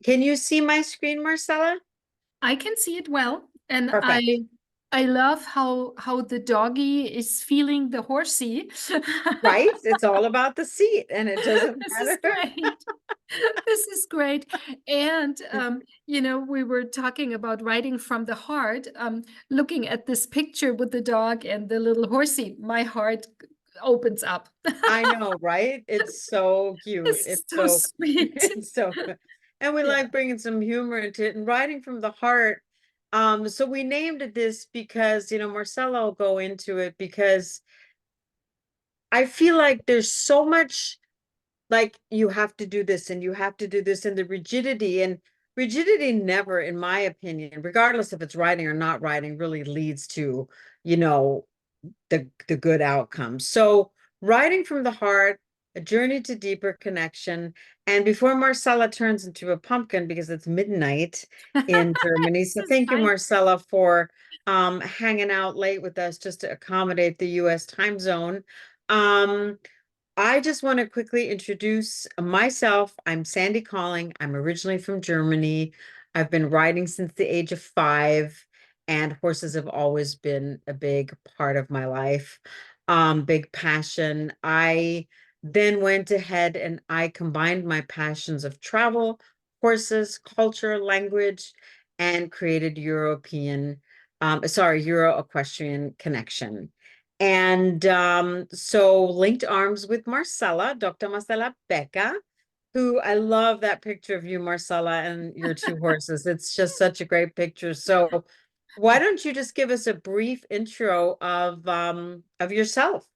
Can you see my screen, Marcella? I can see it well, and Perfect. I love how the doggy is feeling the horsey. Right? It's all about the seat and it doesn't This is matter. great. This is great. And we were talking about writing from the heart. Looking at this picture with the dog and the little horsey, my heart opens up. I know, right? It's so cute. This is It's so so, sweet. it's so good. And we Yeah. like bringing some humor into it and writing from the heart. So we named it this because, Marcella will go into it because I feel like there's so much like you have to do this and you have to do this and the rigidity and rigidity never, in my opinion, regardless if it's writing or not writing, really leads to, you know, the good outcome. So writing from the heart, a journey to deeper connection. And before Marcella turns into a pumpkin because it's midnight in Germany. This So is thank you, nice. Marcella, for hanging out late with us just to accommodate the US time zone. Um, I just want to quickly introduce myself. I'm Sandy Calling. I'm originally from Germany. I've been riding since the age of 5, and horses have always been a big part of my life, big passion. I then went ahead and I combined my passions of travel, horses, culture, language, and created Euro Equestrian Connection. And so linked arms with Marcella, Dr. Marcella Becker, who I love that picture of you, Marcella, and your two horses. It's just such a great picture. So why don't you just give us a brief intro of yourself?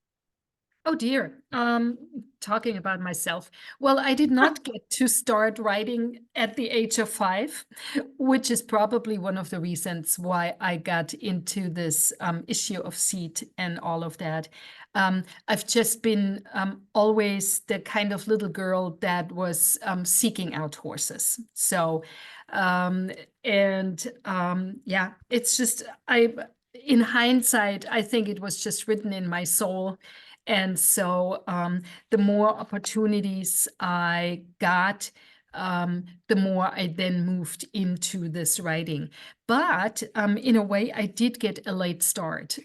Oh dear. Talking about myself. Well, I did not get to start writing at the age of 5, which is probably one of the reasons why I got into this issue of seed and all of that. I've just been always the kind of little girl that was seeking out horses. So, um, yeah, it's just in hindsight, I think it was just written in my soul. And so the more opportunities I got, the more I then moved into this writing. But in a way, I did get a late start.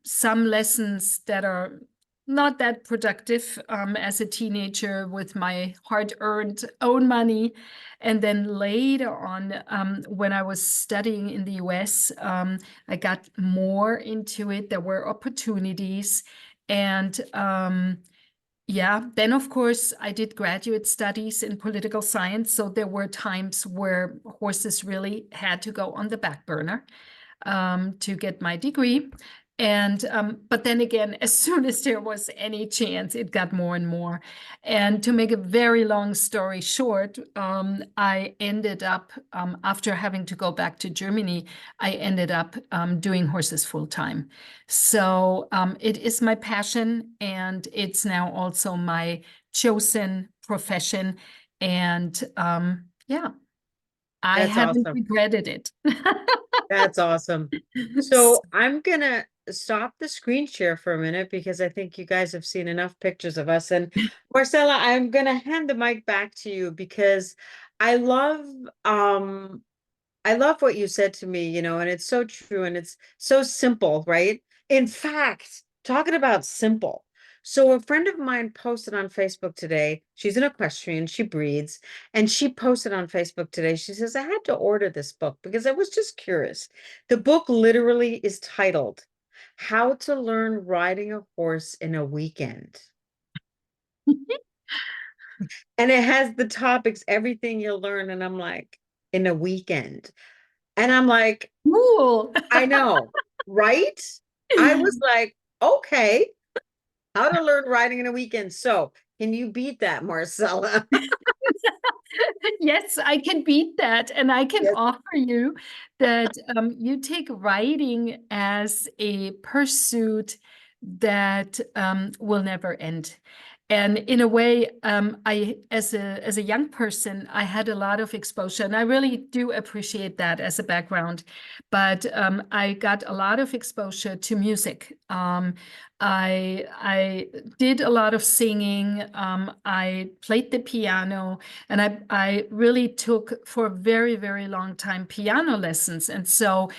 Some lessons that are not that productive as a teenager with my hard-earned own money. And then later on, when I was studying in the US, I got more into it. There were opportunities. And yeah, then of course I did graduate studies in political science. So there were times where horses really had to go on the back burner to get my degree. And but then again, as soon as there was any chance, it got more and more. And to make a very long story short, I ended up after having to go back to Germany, I ended up doing horses full time. So it is my passion, and it's now also my chosen profession. And yeah, I That's haven't awesome. regretted it. That's awesome. So I'm gonna stop the screen share for a minute because I think you guys have seen enough pictures of us. And Marcella, I'm gonna hand the mic back to you because I love um I love what you said to me, and it's so true and it's so simple, right? In fact, talking about simple. So a friend of mine posted on Facebook today. She's an equestrian, she breeds, and she posted on Facebook today. She says, I had to order this book because I was just curious. The book literally is titled How to Learn Riding a Horse in a Weekend. And it has the topics, everything you'll learn. And I'm like, in a weekend. And I'm like, Cool. I know, right? I was like, okay, how to learn riding in a weekend. So, can you beat that, Marcella? Yes, I can beat that. And I can Yes. offer you that you take writing as a pursuit that will never end. And in a way, as a young person, I had a lot of exposure, and I really do appreciate that as a background. But I got a lot of exposure to music. I did a lot of singing. I played the piano, and I really took for a very, very long time piano lessons. And so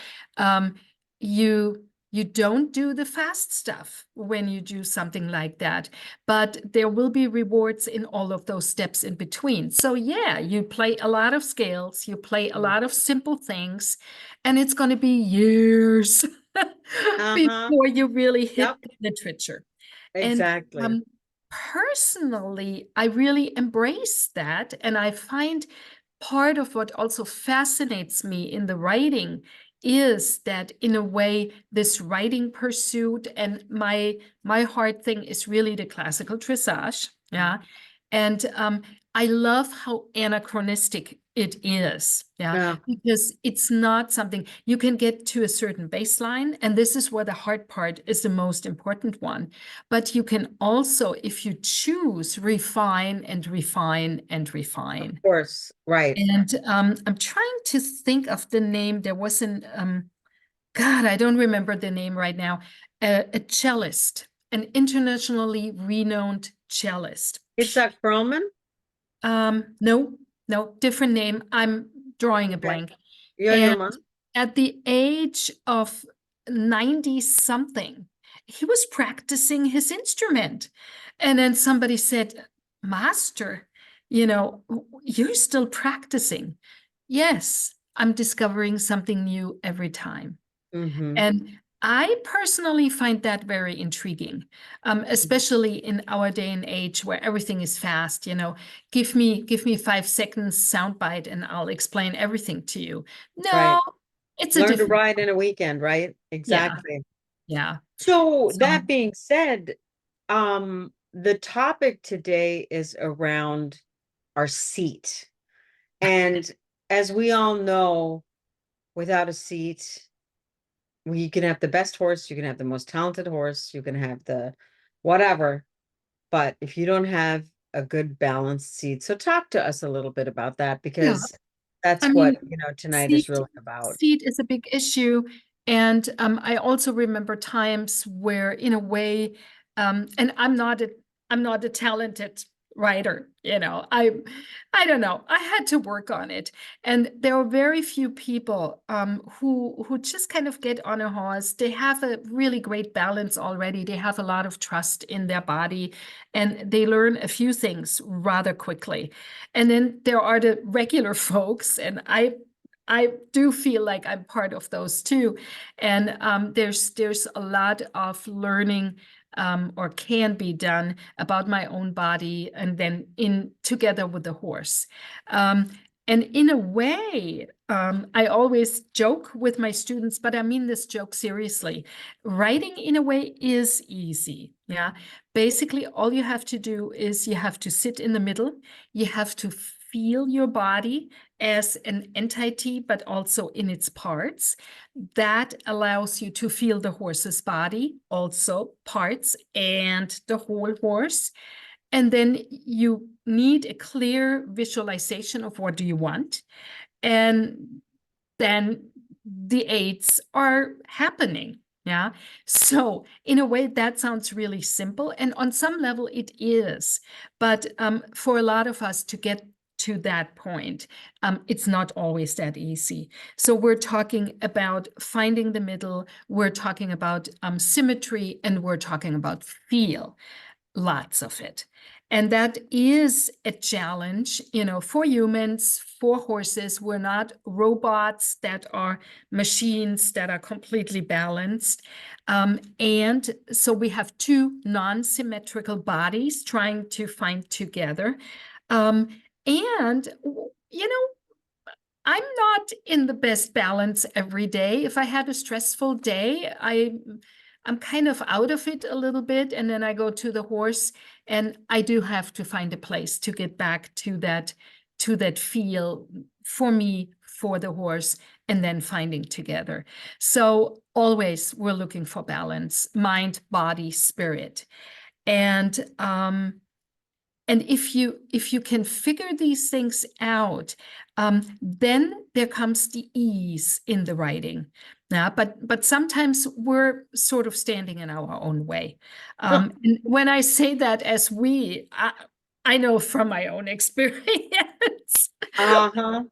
you don't do the fast stuff when you do something like that, but there will be rewards in all of those steps in between. So yeah, you play a lot of scales, you play a lot of simple things, and it's going to be years Uh-huh. before you really hit Yep, the literature. And exactly. personally, I really embrace that. And I find part of what also fascinates me in the writing is that, in a way, this writing pursuit, and my heart thing is really the classical dressage. Yeah. And I love how anachronistic it is. Yeah. Yeah, Because it's not something you can get to a certain baseline. And this is where the hard part is the most important one. But you can also, if you choose, refine and refine and of refine. course, right. And I'm trying to think of the name. There was God, I don't remember the name right now, a cellist, an internationally renowned cellist. Itzhak Perlman? No, no, different name. I'm drawing a Okay. blank. Yo-Yo And Ma? at the age of 90 something, he was practicing his instrument. And then somebody said, Master, you're still practicing. Yes, I'm discovering something new every time. Mm-hmm. And I personally find that very intriguing, especially in our day and age where everything is fast. Give me 5 seconds soundbite and I'll explain everything to you. No, Right. it's a Learn to different. ride in a weekend, right? Yeah, Exactly. yeah. So So that being said, the topic today is around our seat. And as we all know, without a seat, you can have the best horse, you can have the most talented horse, you can have the whatever, but if you don't have a good balanced seat. So talk to us a little bit about that yeah, because I that's what, mean, tonight is seat really about. seat is a big issue. And I also remember times where, in a way, and I'm not a talented writer, I don't know. I had to work on it. And there are very few people who just kind of get on a horse. They have a really great balance already. They have a lot of trust in their body, and they learn a few things rather quickly. And then there are the regular folks, and I do feel like I'm part of those too. And there's a lot of learning or can be done about my own body, and then in together with the horse. And in a way, I always joke with my students, but I mean this joke seriously. Writing, in a way, is easy. Yeah. Basically, all you have to do is you have to sit in the middle. You have to feel your body as an entity, but also in its parts. That allows you to feel the horse's body, also parts, and the whole horse. And then you need a clear visualization of what do you want. And then the aids are happening. Yeah. So in a way, that sounds really simple. And on some level, it is. But for a lot of us to get to that point, it's not always that easy. So we're talking about finding the middle. We're talking about symmetry, and we're talking about feel, lots of it. And that is a challenge, for humans, for horses. We're not robots that are machines that are completely balanced. And so we have two non-symmetrical bodies trying to find together. And, I'm not in the best balance every day. If I had a stressful day, I'm kind of out of it a little bit, and then I go to the horse, and I do have to find a place to get back to that feel for me, for the horse, and then finding together. So always we're looking for balance, mind, body, spirit. And And if you can figure these things out, then there comes the ease in the writing. Yeah, but sometimes we're sort of standing in our own way. And when I say that as I know from my own experience. Uh-huh.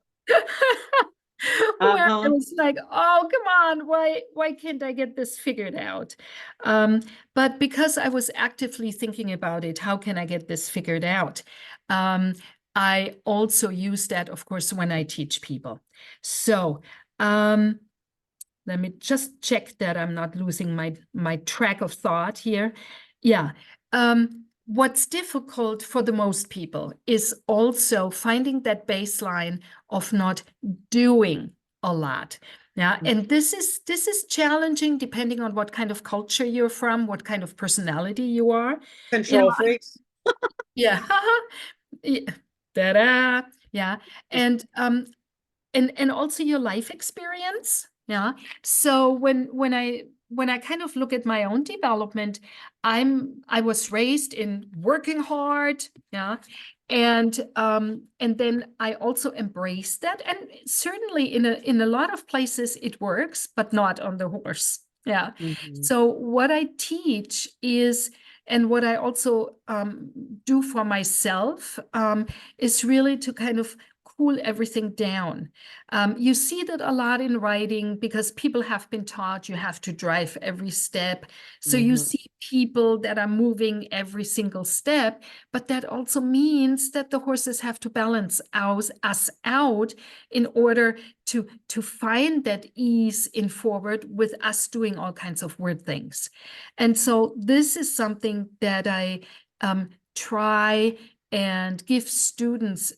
Where I Uh-huh. was like, oh, come on, why can't I get this figured out? But because I was actively thinking about it, how can I get this figured out? I also use that, of course, when I teach people. So let me just check that I'm not losing my track of thought here. Yeah. What's difficult for the most people is also finding that baseline of not doing a lot. Yeah, and this is challenging depending on what kind of culture you're from, what kind of personality you are. You Control know, freaks. yeah, yeah, ta-da, yeah, and and also your life experience. Yeah. So when I kind of look at my own development, I was raised in working hard. Yeah. And then I also embraced that. And certainly in a lot of places it works, but not on the horse. Yeah. Mhm. So what I teach is, and what I also do for myself, is really to kind of cool everything down. You see that a lot in writing because people have been taught you have to drive every step. So you Mhm. see people that are moving every single step, but that also means that the horses have to balance us out in order to find that ease in forward with us doing all kinds of weird things. And so this is something that I try and give students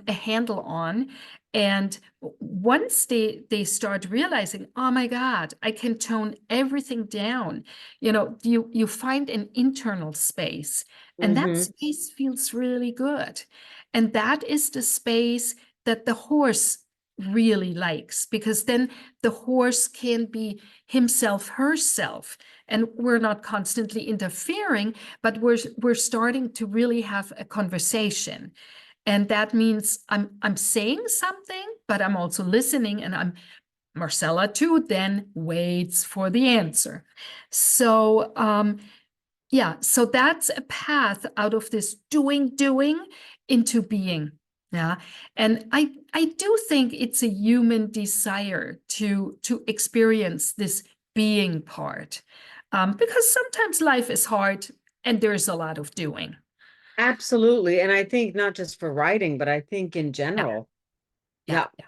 a handle on. And once they start realizing, oh my God, I can tone everything down, you find an internal space, and that Mhm. space feels really good. And that is the space that the horse really likes, because then the horse can be himself, herself, and we're not constantly interfering, but we're starting to really have a conversation. And that means I'm saying something, but I'm also listening, and Marcella too then waits for the answer. So yeah, so that's a path out of this doing into being. Yeah. And I do think it's a human desire to experience this being part. Because sometimes life is hard and there's a lot of doing. Absolutely. And I think not just for writing, but I think in Yeah, general. yeah, Yeah. yeah,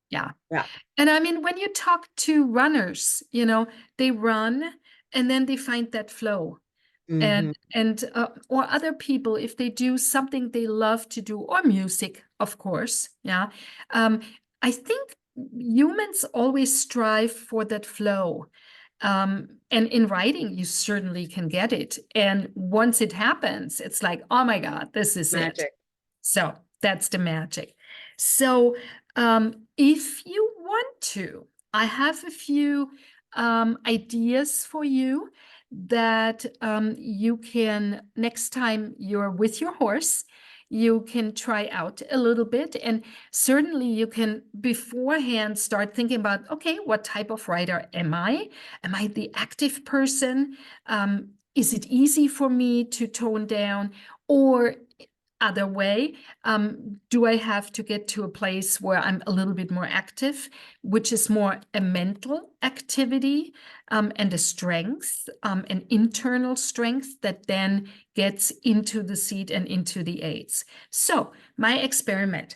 yeah. Yeah. And I mean, when you talk to runners, they run and then they find that flow. Hmm. And or other people, if they do something they love to do, or music, of course. Yeah. I think humans always strive for that flow. And in writing, you certainly can get it. And once it happens, it's like, oh my God, this is it. Magic. So that's the magic. So if you want to, I have a few ideas for you that you can, next time you're with your horse, you can try out a little bit. And certainly you can beforehand start thinking about, okay, what type of writer am I? Am I the active person? Is it easy for me to tone down? Or other way, do I have to get to a place where I'm a little bit more active, which is more a mental activity, and a strength, an internal strength that then gets into the seat and into the aids. So my experiment.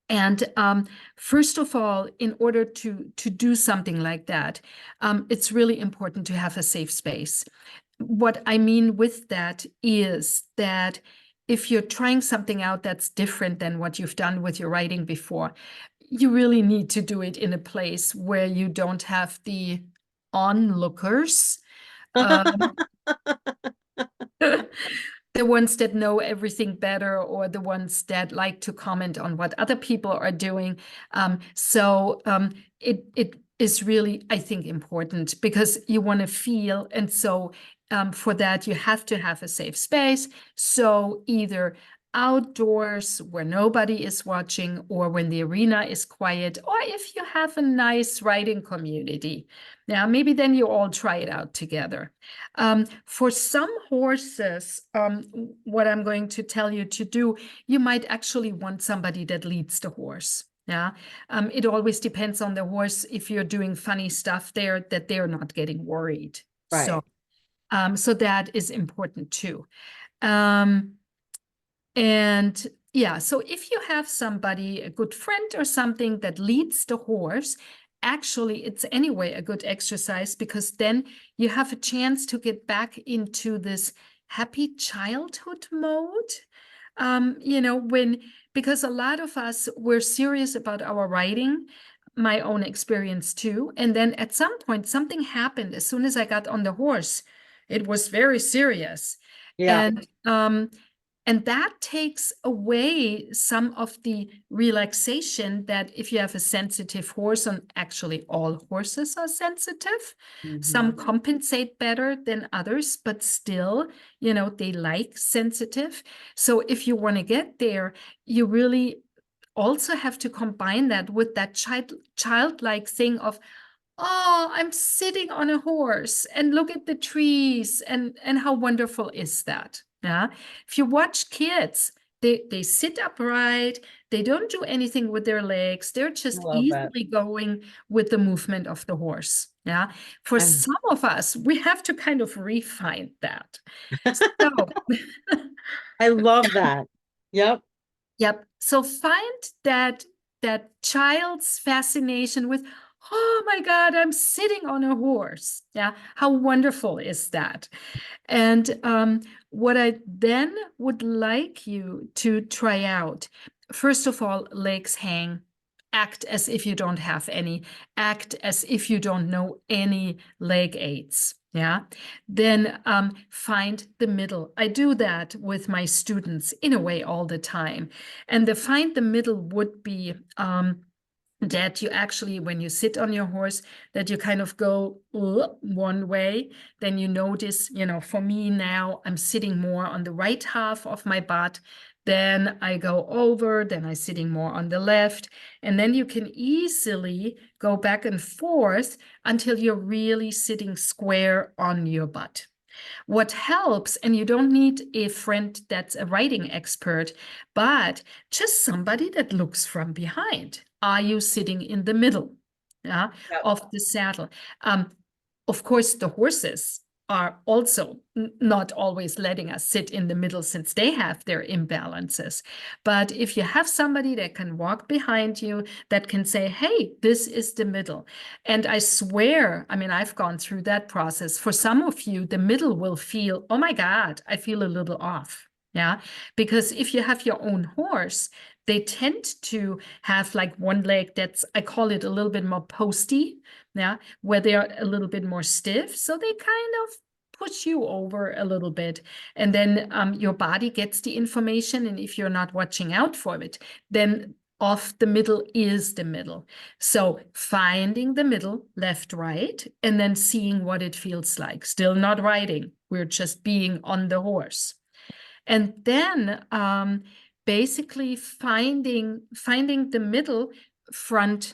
And first of all, in order to do something like that, it's really important to have a safe space. What I mean with that is that if you're trying something out that's different than what you've done with your writing before, you really need to do it in a place where you don't have the onlookers, um, the ones that know everything better, or the ones that like to comment on what other people are doing. So it is really, I think, important because you want to feel. And so for that, you have to have a safe space. So either outdoors where nobody is watching, or when the arena is quiet, or if you have a nice riding community. Now, maybe then you all try it out together. For some horses, what I'm going to tell you to do, you might actually want somebody that leads the horse. Yeah, it always depends on the horse. If you're doing funny stuff there, that they're not getting worried. Right. So that is important too. And yeah, so if you have somebody, a good friend or something that leads the horse, actually it's anyway a good exercise, because then you have a chance to get back into this happy childhood mode. Because a lot of us were serious about our riding, my own experience too. And then at some point, something happened. As soon as I got on the horse, it was very serious. Yeah. And that takes away some of the relaxation that if you have a sensitive horse, and actually all horses are sensitive, some compensate better than others, but still, they like sensitive. So if you want to get there, you really also have to combine that with that childlike thing of, oh, I'm sitting on a horse and look at the trees, and how wonderful is that? Yeah. If you watch kids, they sit upright, they don't do anything with their legs, they're just love that. easily going with the movement of the horse. Yeah. For I'm- some of us, we have to kind of refine that. So I love that. Yep. yep. So find that child's fascination with, oh my God, I'm sitting on a horse. Yeah. How wonderful is that? And what I then would like you to try out, first of all, legs hang. Act as if you don't have any. Act as if you don't know any leg aids. Yeah. Then find the middle. I do that with my students in a way all the time. And the find the middle would be that you actually, when you sit on your horse, that you kind of go one way, then you notice, for me now, I'm sitting more on the right half of my butt, then I go over, then I'm sitting more on the left, and then you can easily go back and forth until you're really sitting square on your butt. What helps, and you don't need a friend that's a riding expert, but just somebody that looks from behind. Are you sitting in the middle Yep. of the saddle? Of course, the horses are also not always letting us sit in the middle, since they have their imbalances. But if you have somebody that can walk behind you, that can say, hey, this is the middle. And I swear, I mean, I've gone through that process. For some of you, the middle will feel, oh my God, I feel a little off. Yeah. Because if you have your own horse, they tend to have like one leg that's, I call it a little bit more posty. Yeah, where they're a little bit more stiff. So they kind of push you over a little bit. And then your body gets the information. And if you're not watching out for it, then off the middle is the middle. So finding the middle, left, right, and then seeing what it feels like. Still not riding. We're just being on the horse. And then basically finding the middle, front,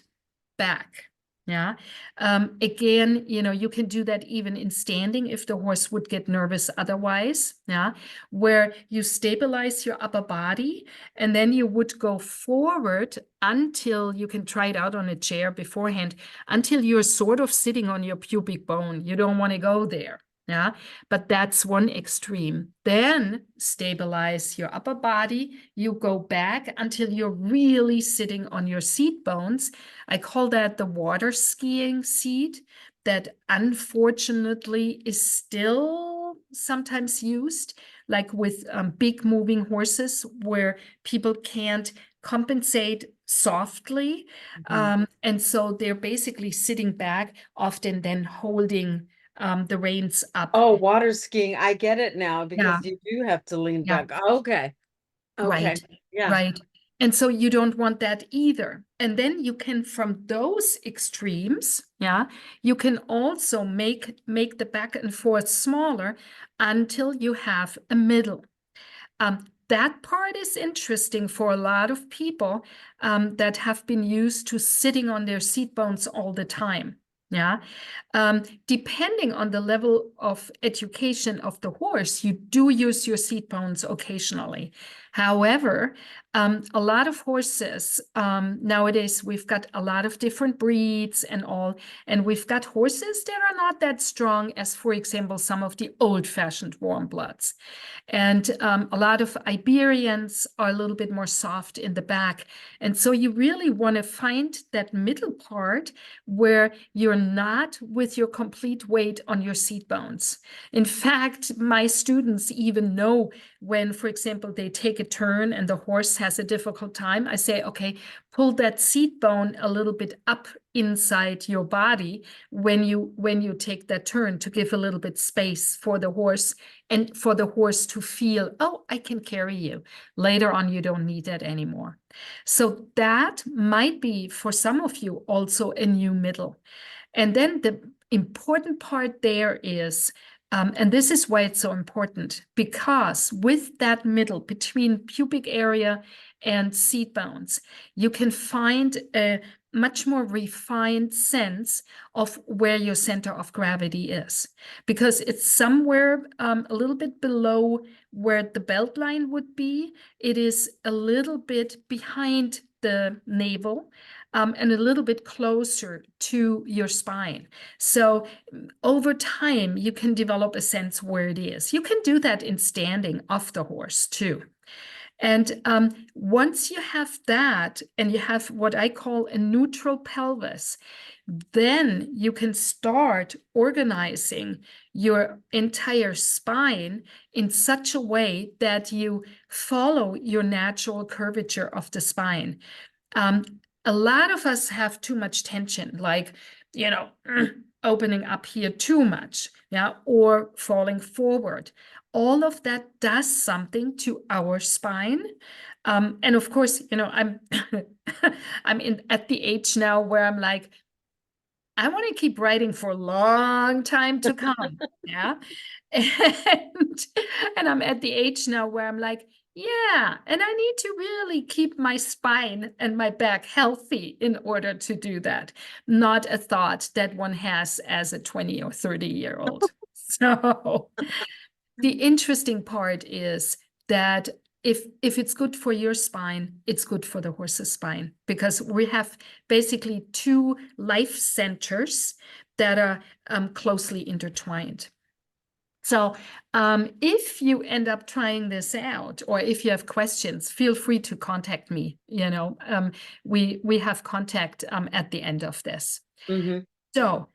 back. Yeah. Again, you can do that even in standing if the horse would get nervous otherwise. Yeah. Where you stabilize your upper body, and then you would go forward until you can try it out on a chair beforehand, until you're sort of sitting on your pubic bone. You don't want to go there. Yeah, but that's one extreme. Then stabilize your upper body. You go back until you're really sitting on your seat bones. I call that the water skiing seat, that unfortunately is still sometimes used, like with big moving horses where people can't compensate softly. And so they're basically sitting back, often then holding the reins up. Oh, water skiing. I get it now, Yeah, because you do have to lean yeah, back. Okay. Okay. right, Yeah. right. And so you don't want that either. And then you can, from those extremes, yeah, you can also make the back and forth smaller until you have a middle. That part is interesting for a lot of people that have been used to sitting on their seat bones all the time. Yeah. Depending on the level of education of the horse, you do use your seat bones occasionally. However, a lot of horses, nowadays, we've got a lot of different breeds and all, and we've got horses that are not that strong as, for example, some of the old-fashioned warm bloods. And a lot of Iberians are a little bit more soft in the back. And so you really want to find that middle part where you're not with your complete weight on your seat bones. In fact, my students even know when, for example, they take a turn and the horse has a difficult time, I say, okay, pull that seat bone a little bit up inside your body when you take that turn, to give a little bit space for the horse, and for the horse to feel, oh, I can carry you. Later on, you don't need that anymore. So that might be, for some of you, also a new middle. And then the important part there is, and this is why it's so important, because with that middle between pubic area and seat bones, you can find a much more refined sense of where your center of gravity is, because it's somewhere a little bit below where the belt line would be. It is a little bit behind the navel, and a little bit closer to your spine. So over time, you can develop a sense where it is. You can do that in standing off the horse too. And once you have that, and you have what I call a neutral pelvis, then you can start organizing your entire spine in such a way that you follow your natural curvature of the spine. A lot of us have too much tension, like, opening up here too much, yeah, or falling forward. All of that does something to our spine. And of course, I'm I'm at the age now where I'm like, I want to keep writing for a long time to come. Yeah. And I'm at the age now where I'm like, yeah, and I need to really keep my spine and my back healthy in order to do that. Not a thought that one has as a 20 or 30-year-old. So the interesting part is that if it's good for your spine, it's good for the horse's spine, because we have basically two life centers that are closely intertwined. So if you end up trying this out, or if you have questions, feel free to contact me. We have contact at the end of this. Mm-hmm. So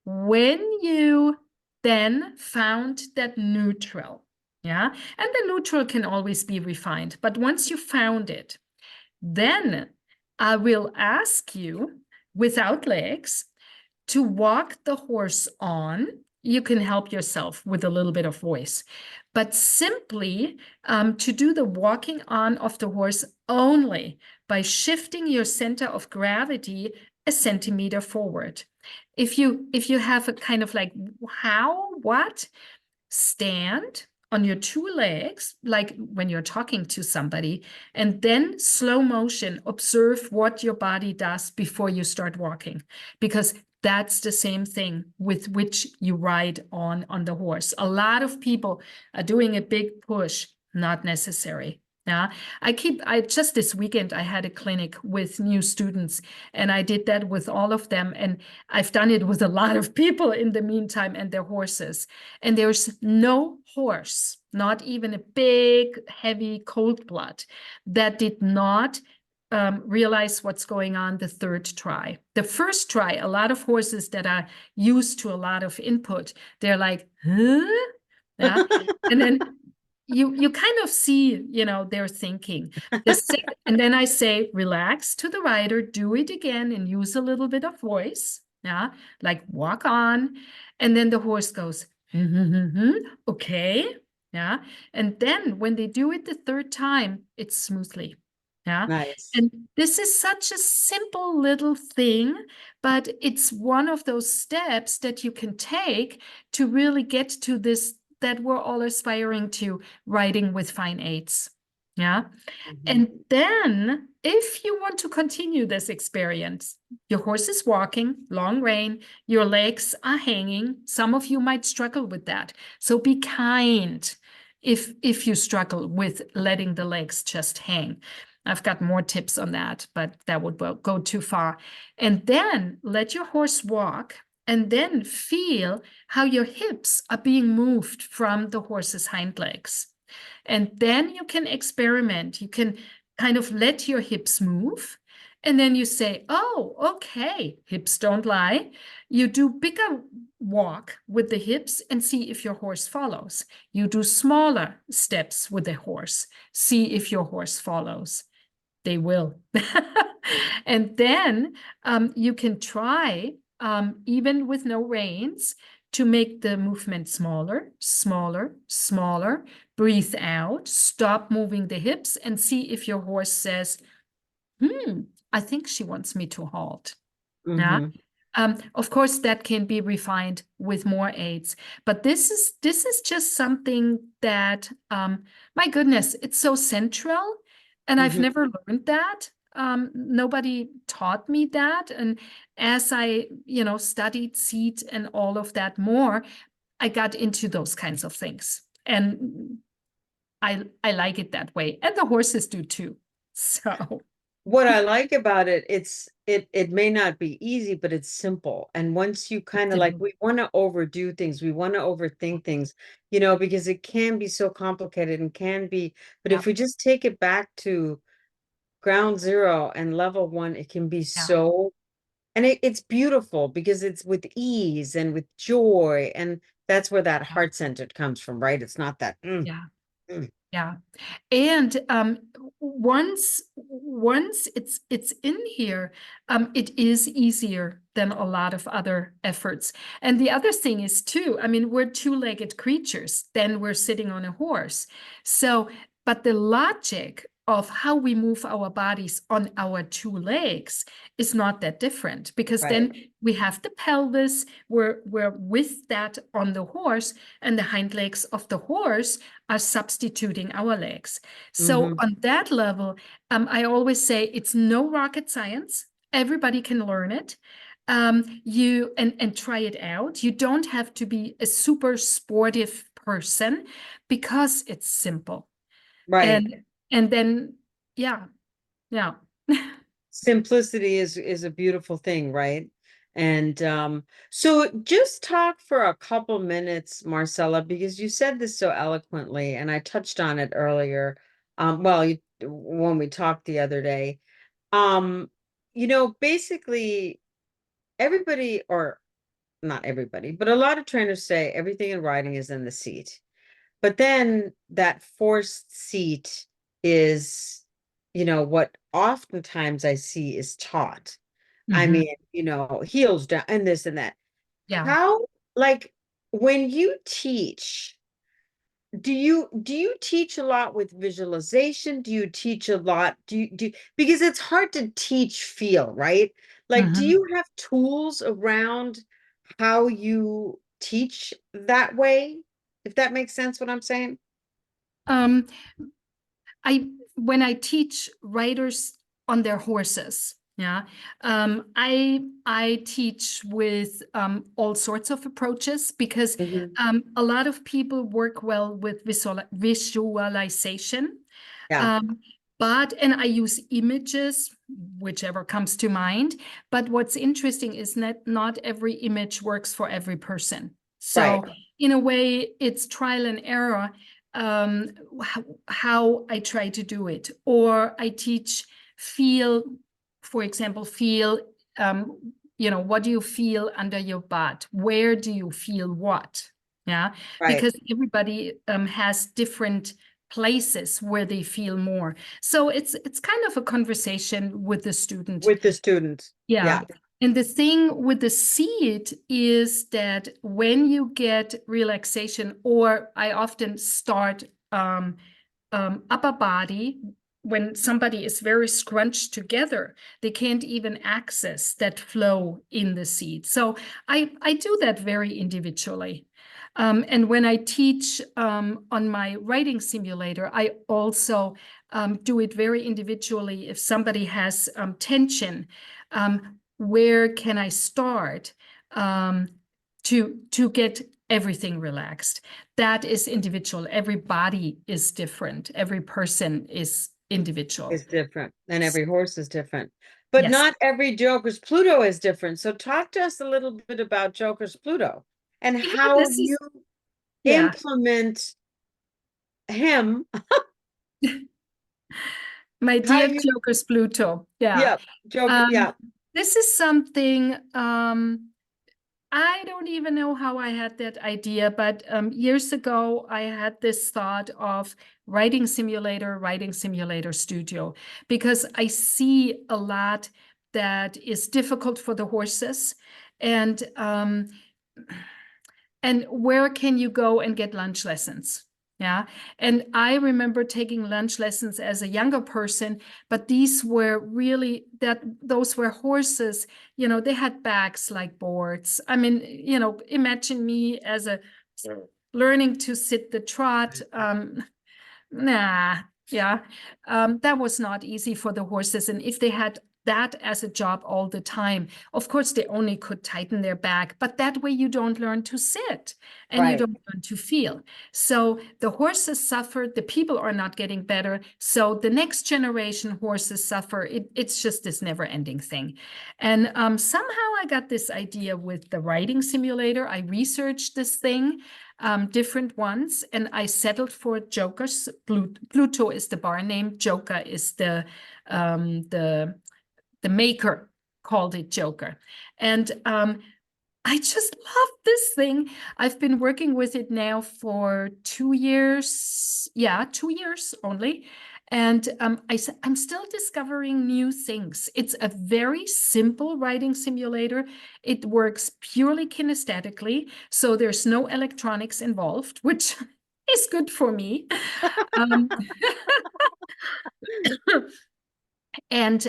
when you then found that neutral, yeah, and the neutral can always be refined, but once you found it, then I will ask you, without legs, to walk the horse on. You can help yourself with a little bit of voice, but simply to do the walking on of the horse only by shifting your center of gravity a centimeter forward. If you have a kind of like, what? Stand on your two legs, like when you're talking to somebody, and then slow motion, observe what your body does before you start walking, because that's the same thing with which you ride on the horse. A lot of people are doing a big push, not necessary. Yeah, I just this weekend, I had a clinic with new students, and I did that with all of them. And I've done it with a lot of people in the meantime and their horses. And there's no horse, not even a big, heavy cold blood, that did not realize what's going on the third try. The first try, a lot of horses that are used to a lot of input, they're like, huh? Yeah. And then you kind of see, they're thinking. And then I say, relax to the rider, do it again, and use a little bit of voice. Yeah, like walk on. And then the horse goes, okay. Yeah. And then when they do it the third time, it's smoothly. Yeah. Nice. And this is such a simple little thing, but it's one of those steps that you can take to really get to this that we're all aspiring to, writing with fine eights. Yeah. Mhm. And then, if you want to continue this experience, your horse is walking, long rein, your legs are hanging. Some of you might struggle with that. So be kind if you struggle with letting the legs just hang. I've got more tips on that, but that would go too far. And then let your horse walk, and then feel how your hips are being moved from the horse's hind legs. And then you can experiment. You can kind of let your hips move. And then you say, oh, okay, hips don't lie. You do bigger walk with the hips and see if your horse follows. You do smaller steps with the horse, see if your horse follows. They will. And then you can try, even with no reins, to make the movement smaller, smaller, smaller. Breathe out, stop moving the hips, and see if your horse says, I think she wants me to halt. Yeah. Mhm. Of course, that can be refined with more aids, but this is just something that, my goodness, it's so central, and I've Mhm. never learned that. Nobody taught me that, and as I, studied seat and all of that more, I got into those kinds of things, and I like it that way, and the horses do too. So What I like about it, it may not be easy, but it's simple. And once you kind of like, simple. we want to overdo things, we want to overthink things, because it can be so complicated and can be, but Yeah, if we just take it back to ground zero and level one, it can be yeah, so, and it's beautiful because it's with ease and with joy. And that's where that yeah, heart-centered comes from, right? It's not that, yeah, mm. yeah. And once it's in here, it is easier than a lot of other efforts. And the other thing is too, I mean, we're two-legged creatures, then we're sitting on a horse. So, but the logic of how we move our bodies on our two legs is not that different, because Right. then we have the pelvis, we're with that on the horse, and the hind legs of the horse are substituting our legs. So Hmm. on that level, I always say it's no rocket science. Everybody can learn it. You and try it out. You don't have to be a super sportive person, because it's simple. Right. And then yeah, yeah. Simplicity is a beautiful thing, right? And so just talk for a couple minutes, Marcella, because you said this so eloquently, and I touched on it earlier. Well, when we talked the other day, um, basically everybody, or not everybody, but a lot of trainers say everything in riding is in the seat. But then that forced seat is, what oftentimes I see is taught. I Mhm. mean, heels down and this and that. Yeah. How, like, when you teach, do you teach a lot with visualization? Do you teach a lot? Because it's hard to teach feel, right? Like, do Mhm. you have tools around how you teach that way? If that makes sense, what I'm saying? Um, I when I teach riders on their horses, yeah, I teach with all sorts of approaches, because Mhm. a lot of people work well with visualization. Yeah, Um, and I use images, whichever comes to mind. But what's interesting is that not every image works for every person. right. So in a way, it's trial and error, um, how I try to do it. Or I teach feel, for example, feel, what do you feel under your butt? Where do you feel what? Yeah, Right. because everybody has different places where they feel more. So it's kind of a conversation with the student. With the students. Yeah. Yeah. And the thing with the seat is that when you get relaxation, or I often start upper body, when somebody is very scrunched together, they can't even access that flow in the seat. So I do that very individually. And when I teach on my writing simulator, I also do it very individually. If somebody has tension, where can I start to get everything relaxed? That is individual. Every body is different. Every person is individual. Is different, and every horse is different. But Yes. not every Joker's Pluto is different. So talk to us a little bit about Joker's Pluto and Yeah, how this is- you Yeah. implement him. My How dear you, Joker's Pluto. Yeah. yeah, Joker, yeah. This is something I don't even know how I had that idea, but years ago, I had this thought of writing simulator studio, because I see a lot that is difficult for the horses. And where can you go and get lunch lessons? Yeah. And I remember taking lunch lessons as a younger person, but these were really those were horses, they had backs like boards. I mean, imagine me as a learning to sit the trot. Nah, yeah. That was not easy for the horses. And if they had that as a job all the time, of course, they only could tighten their back, but that way you don't learn to sit and you Right. don't learn to feel. So the horses suffered, the people are not getting better. So the next generation horses suffer. It's just this never ending thing. And somehow I got this idea with the writing simulator. I researched this thing. Different ones, and I settled for Joker's. Pluto is the bar name. Joker is the maker called it Joker, and I just love this thing. I've been working with it now for 2 years. Yeah, 2 years only. And I'm still discovering new things. It's a very simple writing simulator. It works purely kinesthetically, so there's no electronics involved, which is good for me. Um, And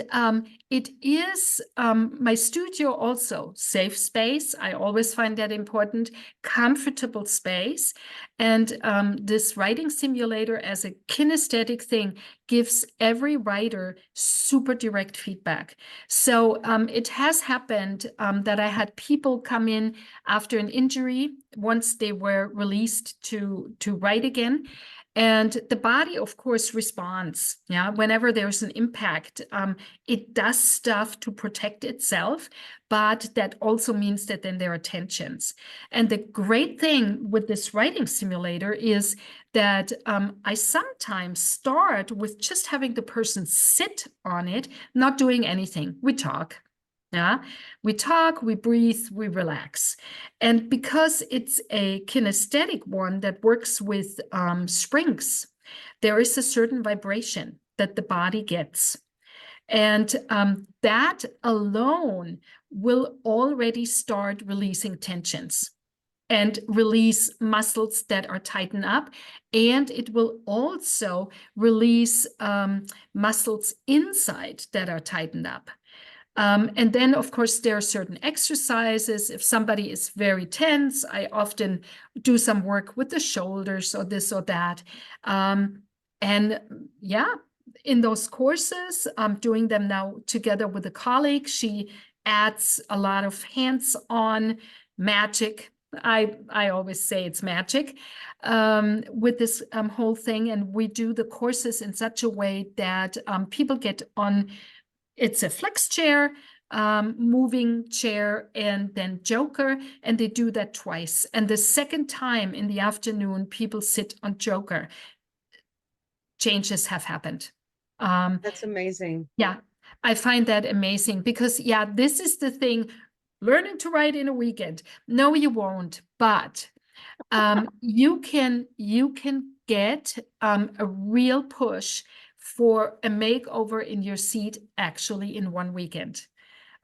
it is my studio also safe space. I always find that important, comfortable space. And this writing simulator as a kinesthetic thing gives every writer super direct feedback. So it has happened that I had people come in after an injury once they were released to write again. And the body, of course, responds. Yeah, whenever there's an impact, it does stuff to protect itself, but that also means that then there are tensions. And the great thing with this writing simulator is that I sometimes start with just having the person sit on it, not doing anything. We talk. Yeah, we talk, we breathe, we relax. And because it's a kinesthetic one that works with springs, there is a certain vibration that the body gets. And that alone will already start releasing tensions and release muscles that are tightened up. And it will also release muscles inside that are tightened up. And then, of course, there are certain exercises. If somebody is very tense, I often do some work with the shoulders or this or that. And yeah, in those courses, I'm doing them now together with a colleague. She adds a lot of hands-on magic. I always say it's magic with this whole thing. And we do the courses in such a way that people get on. It's a flex chair, moving chair, and then Joker, and they do that twice. And the second time in the afternoon, people sit on Joker. Changes have happened. That's amazing. Yeah, I find that amazing because, yeah, this is the thing. Learning to write in a weekend. No, you won't, but you can get a real push for a makeover in your seat actually in one weekend.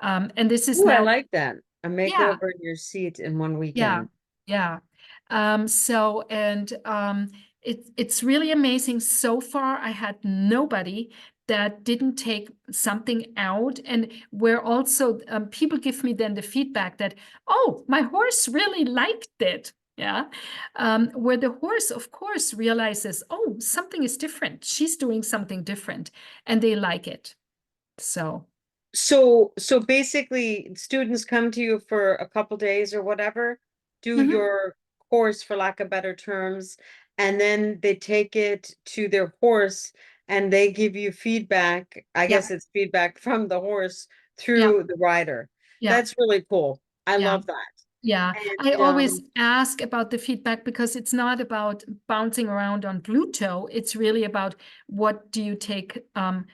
And this is Ooh, I now, like that. A yeah, makeover in your seat in one yeah, weekend. yeah. So, and it's really amazing. So far, I had nobody that didn't take something out. And where also people give me then the feedback that, oh, my horse really liked it. Yeah. Where the horse, of course, realizes, oh, something is different. She's doing something different, and they like it. So, So basically, students come to you for a couple days or whatever, do mhm, your course for lack of better terms, and then they take it to their horse and they give you feedback. I yeah, guess it's feedback from the horse yeah, through the rider. yeah, That's really cool. I yeah. love that. Yeah, I And always ask about the feedback because it's not about bouncing around on Pluto. It's really about what do you take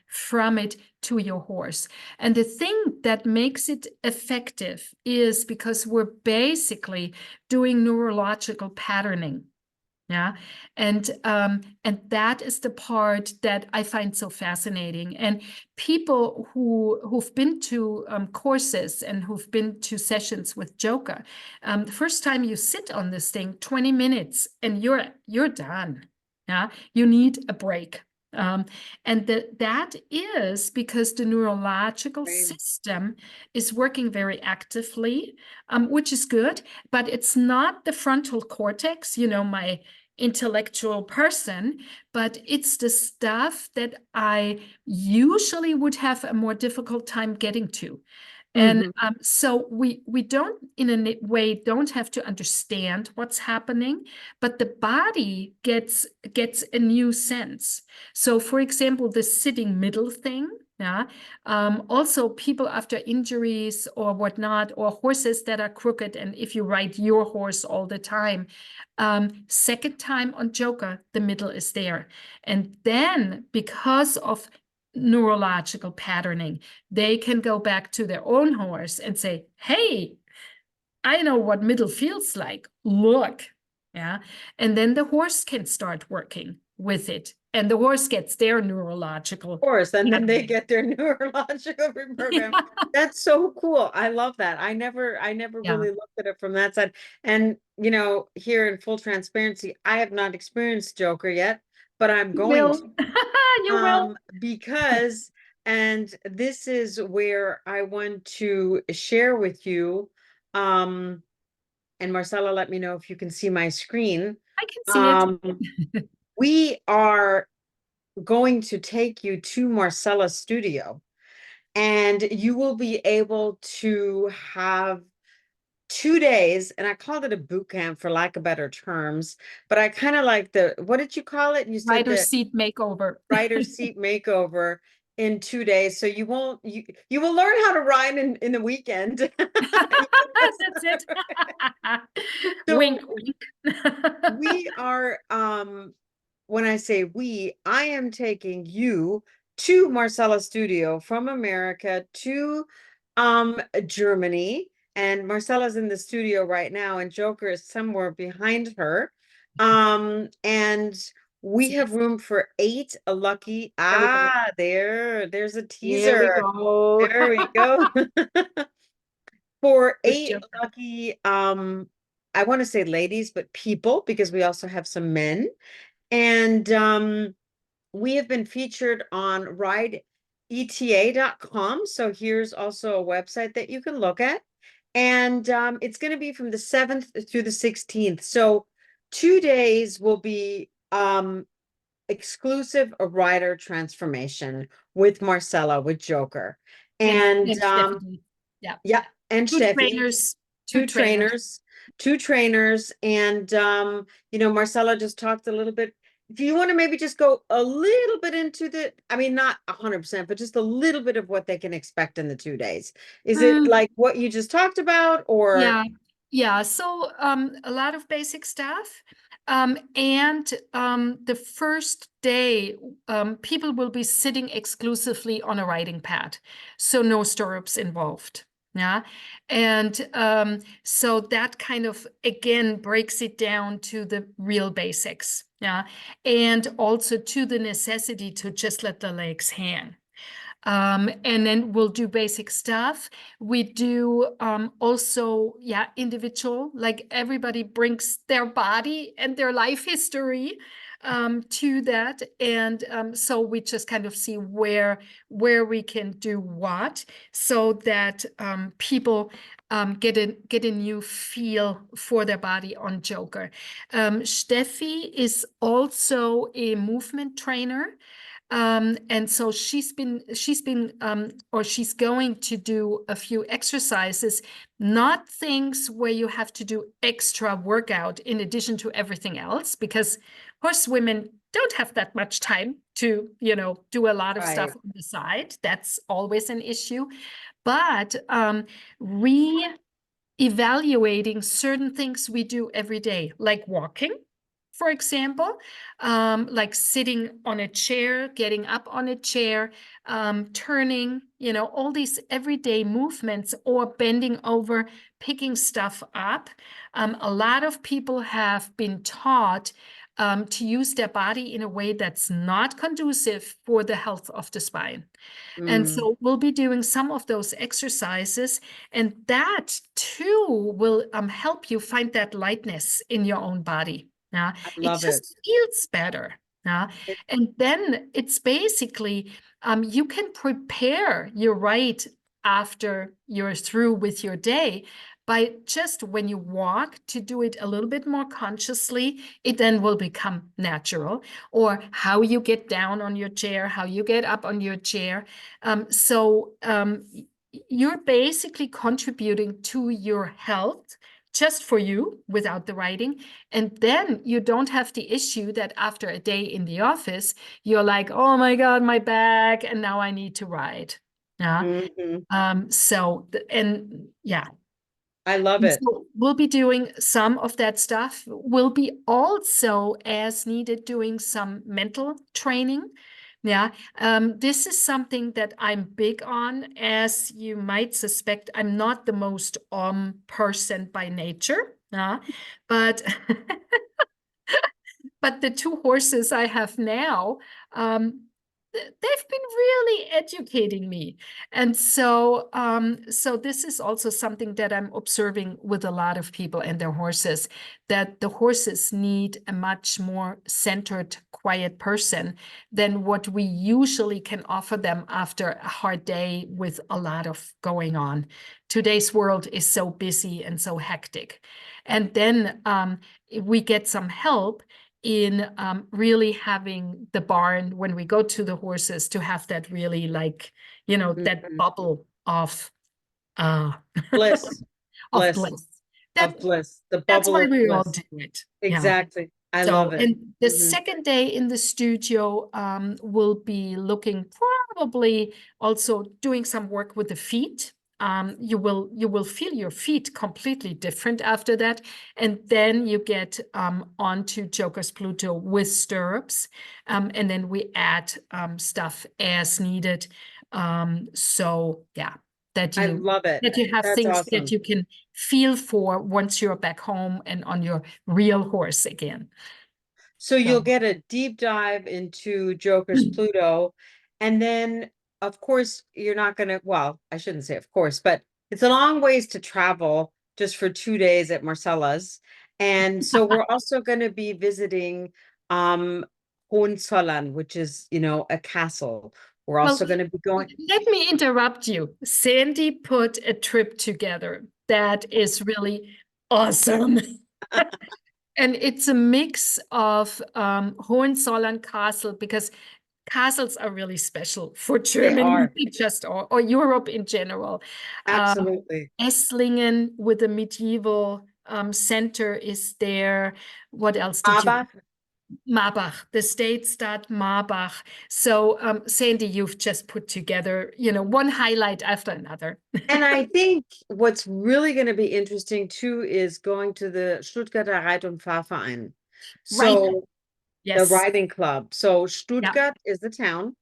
from it to your horse. And the thing that makes it effective is because we're basically doing neurological patterning. Yeah. And that is the part that I find so fascinating. And people who've been to courses and who've been to sessions with Joker, the first time you sit on this thing, 20 minutes and you're done. Yeah. You need a break. And that is because the neurological Right. system is working very actively, which is good, but it's not the frontal cortex, my intellectual person, but it's the stuff that I usually would have a more difficult time getting to. And Mhm. so we don't, in a way, don't have to understand what's happening, but the body gets a new sense. So, for example, the sitting middle thing. Yeah. Also, people after injuries or whatnot, or horses that are crooked, and if you ride your horse all the time, second time on Joker, the middle is there, and then because of neurological patterning, they can go back to their own horse and say, hey, I know what middle feels like. Look. Yeah. And then the horse can start working with it. And the horse gets their neurological Course, and then they patterning. get their neurological reprogram. Yeah. That's so cool. I love that. I never Yeah. really looked at it from that side. And here in full transparency, I have not experienced Joker yet, but I'm You going to. will. You will. Because, and this is where I want to share with you, um, and Marcella, let me know if you can see my screen. I can see it. Um, we are going to take you to Marcella's studio, and you will be able to have 2 days, and I called it a boot camp for lack of better terms, but I kind of like what did you call it? You said Rider the seat makeover. rider seat makeover in 2 days. So you will learn how to ride in the weekend. That's it. So Wink, wink. we are when I say we, I am taking you to Marcella Studio from America to Germany. And Marcella's in the studio right now, and Joker is somewhere behind her. And we have room for eight lucky. There we go. There's a Here we teaser. go. There we go. For Good eight job. lucky I want to say ladies, but people, because we also have some men. And we have been featured on rideeta.com. So here's also a website that you can look at. And it's going to be from the 7th through the 16th. So 2 days will be exclusive rider transformation with Marcella, with Joker. And And and Stephanie. Yeah. yeah, and Two Steffi, trainers. Two two trainers. trainers, two trainers, and Marcella just talked a little bit. Do you want to maybe just go a little bit into I mean, not 100%, but just a little bit of what they can expect in the 2 days? Is it Mm, like what you just talked about, or yeah. Yeah. So a lot of basic stuff. And the first day, people will be sitting exclusively on a riding pad. So no stirrups involved. Yeah. And so that kind of again breaks it down to the real basics. Yeah. And also to the necessity to just let the legs hang. And then we'll do basic stuff. We do also, yeah, individual, like everybody brings their body and their life history to that. And so we just kind of see where we can do what, so that people get a new feel for their body on Joker. Steffi is also a movement trainer. And so she's going to do a few exercises, not things where you have to do extra workout in addition to everything else, because horse women don't have that much time to, do a lot of stuff Right. on the side. That's always an issue. But evaluating certain things we do every day, like walking, for example, like sitting on a chair, getting up on a chair, turning, all these everyday movements, or bending over, picking stuff up. A lot of people have been taught to use their body in a way that's not conducive for the health of the spine. And Mm, so we'll be doing some of those exercises, and that too will help you find that lightness in your own body. I It love it. just feels better. It- And then it's basically you can prepare your right after you're through with your day by just when you walk to do it a little bit more consciously. It then will become natural, or how you get down on your chair, how you get up on your chair. So you're basically contributing to your health just for you without the writing. And then you don't have the issue that after a day in the office, you're like, oh my God, my back, and now I need to write. Yeah. Mhm. And yeah, I love and it. so we'll be doing some of that stuff. We'll be also, as needed, doing some mental training. Yeah, this is something that I'm big on. As you might suspect, I'm not the most person by nature. But but the two horses I have now, they've been really educating me. And so this is also something that I'm observing with a lot of people and their horses, that the horses need a much more centered, quiet person than what we usually can offer them after a hard day with a lot of going on. Today's world is so busy and so hectic. And then we get some help in really having the barn when we go to the horses, to have that really, like, that Mhm. bubble uh Bliss, of bliss, bliss. of That bliss, the that's bubble why of we all bliss. do it. Yeah. Exactly. I love So, it. and the Mhm. second day in the studio, will be looking, probably also doing some work with the feet. You will feel your feet completely different after that, and then you get onto Joker's Pluto with stirrups, and then we add stuff as needed. So yeah, that I you love it. that you have That's things that awesome. you can feel for once you're back home and on your real horse again. So you'll So, get a deep dive into Joker's Pluto. And then, of course, you're not going to, well, I shouldn't say of course, but it's a long ways to travel just for 2 days at Marcella's. And so we're also going to be visiting Hohenzollern, which is, a castle. We're well, also going to be going, let me interrupt you. Sandy put a trip together that is really awesome. And it's a mix of Hohenzollern Castle, because castles are really special for they Germany, are just or Europe in general. absolutely. Esslingen with the medieval center is there. What else did you? Aber Marbach, the state start Marbach. So, Sandy, you've just put together, one highlight after another. And I think what's really going to be interesting too is going to the Stuttgarter Reit- und Fahrverein. Right. So the Yes. riding club. So Yeah. Stuttgart is the town.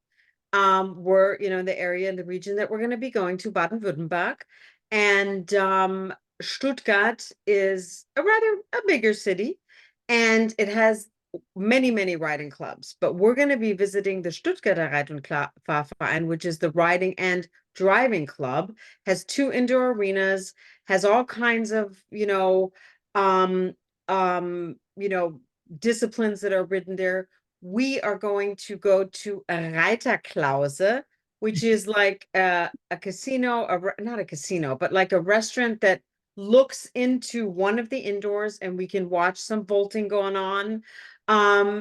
We're, in the area in the region that we're going to be going to, Baden-Württemberg. And Stuttgart is a rather a bigger city, and it has many, many riding clubs, but we're going to be visiting the Stuttgarter Reit- und Fahrverein, which is the riding and driving club, has two indoor arenas, has all kinds of, um, disciplines that are written there. We are going to go to a Reiterklause, which is like a casino, not a casino, but like a restaurant that looks into one of the indoors and we can watch some vaulting going on.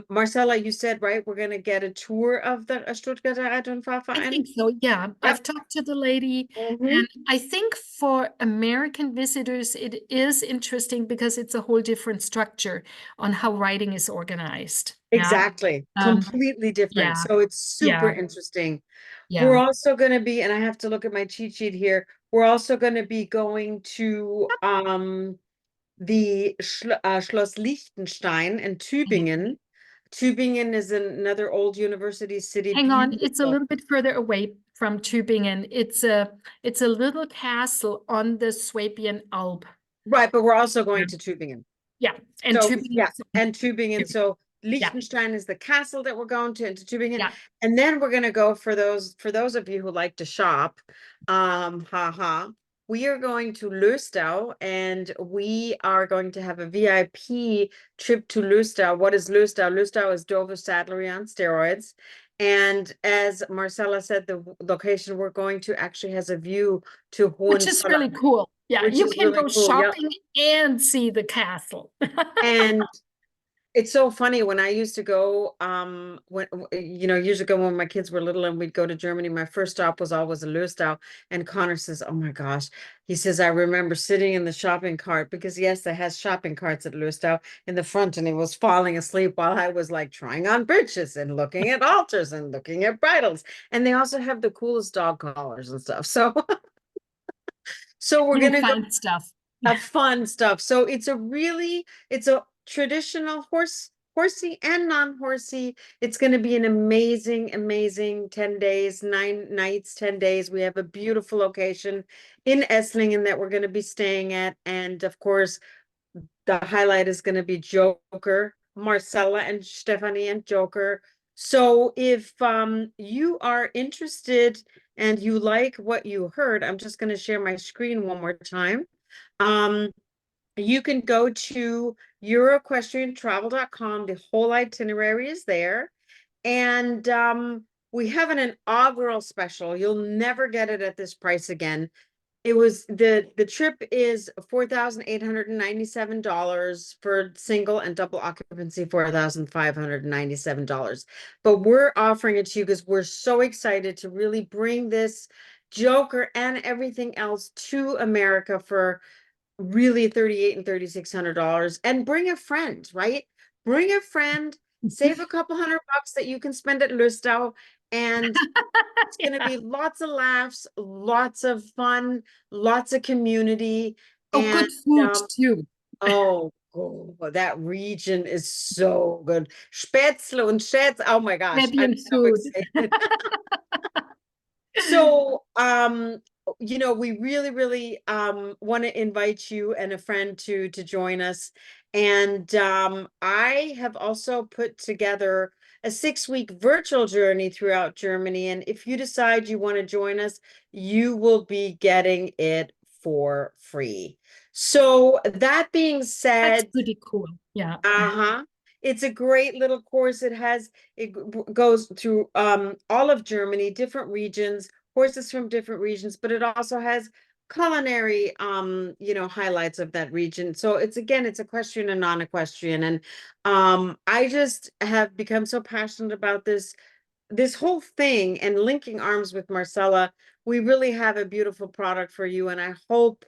Marcella, you said, right, we're gonna get a tour of the Stuttgarter Reit- und I Fahrverein? think so, yeah. I've Yep. talked to the lady, Mhm. and I think for American visitors, it is interesting because it's a whole different structure on how writing is organized. Yeah. Exactly. Completely different. Yeah, So it's super yeah, interesting. We're yeah. also going to be, and I have to look at my cheat sheet here. We're also going to be going to the Schloss Liechtenstein in Tübingen. Tübingen is another old university city. Hang on, it's a Beautiful. little bit further away from Tübingen. It's a little castle on the Swabian Alb. Right, but we're also Yeah, going to Tübingen. yeah. And So Tübingen yeah, is and Tübingen. So yeah, Liechtenstein is the castle that we're going to into Tübingen. yeah. And then we're gonna go for those of you who like to shop. Haha. We are going to Löstau and we are going to have a VIP trip to Löstau. What is Löstau? Löstau is Dover Saddlery on steroids. And as Marcella said, the location we're going to actually has a view to Which is really Hohenzollern, cool. Yeah, which you is can really go cool. Yep. shopping and see the castle. And it's so funny when I used to go, years ago when my kids were little and we'd go to Germany, my first stop was always a Löstau. And Connor says, "Oh my gosh." He says, "I remember sitting in the shopping cart because yes, they has shopping carts at Löstau in the front, and he was falling asleep while I was like trying on breeches and looking at halters and looking at bridles. And they also have the coolest dog collars and stuff. So so we're You'll gonna go find stuff. have fun stuff. So it's a traditional horsey and non-horsey. It's going to be an amazing, amazing 10 days, 9 nights, 10 days. We have a beautiful location in Esslingen that we're going to be staying at. And of course, the highlight is going to be Joker, Marcella and Stephanie and Joker. So if you are interested and you like what you heard, I'm just going to share my screen one more time. Um, you can go to euroequestriantravel.com. The whole itinerary is there. And we have an inaugural special. You'll never get it at this price again. It was the trip is $4,897 for single and double occupancy, $4,597. But we're offering it to you because we're so excited to really bring this Joker and everything else to America for really 38 and $3,600, and bring a friend, right? Bring a friend, save a couple $100 that you can spend at Lustau, and it's going to Yeah. be lots of laughs, lots of fun, lots of community, Oh, and good food um, too. that region is so good. Spätzle und Schätz. Oh my gosh, I'm Fabian so food. excited. So, we really, really want to invite you and a friend to join us. And I have also put together a 6-week virtual journey throughout Germany. And if you decide you want to join us, you will be getting it for free. So that being That's said, pretty cool. Yeah. uh-huh. It's a great little course. Goes through all of Germany, different regions, horses from different regions, but it also has culinary highlights of that region. So it's equestrian and non-equestrian. And I just have become so passionate about this whole thing and linking arms with Marcella. We really have a beautiful product for you, and I hope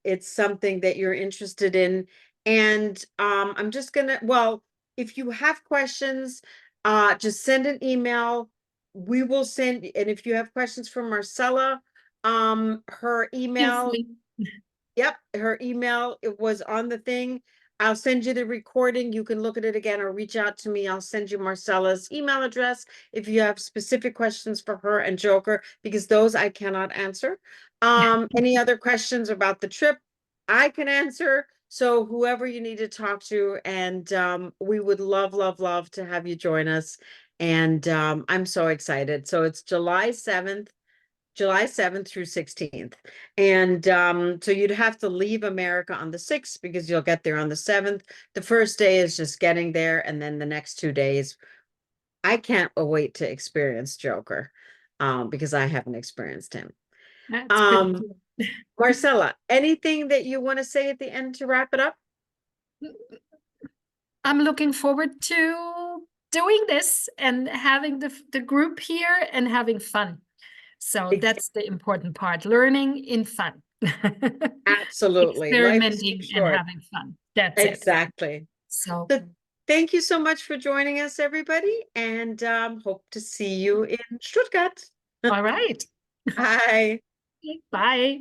it's something that you're interested in. And I'm just gonna, well, if you have questions, just send an email. We will send, and if you have questions for Marcella, her Feel email, free. yep, her email, it was on the thing. I'll send you the recording. You can look at it again or reach out to me. I'll send you Marcella's email address if you have specific questions for her and Joker, because those I cannot answer. Any other questions about the trip, I can answer. So whoever you need to talk to, and we would love, love, love to have you join us. And I'm so excited. So it's July 7th through 16th. And so you'd have to leave America on the 6th because you'll get there on the 7th. The first day is just getting there, and then the next 2 days, I can't wait to experience Joker, because I haven't experienced him. That's pretty Um, cool. Marcella, anything that you want to say at the end to wrap it up? I'm looking forward to doing this and having the group here and having fun. So Ex- that's the important part, learning in fun. Absolutely. Life is too Experimenting and short. having fun. That's it. Exactly. So, So thank you so much for joining us, everybody, and hope to see you in Stuttgart. all right. Bye. Bye.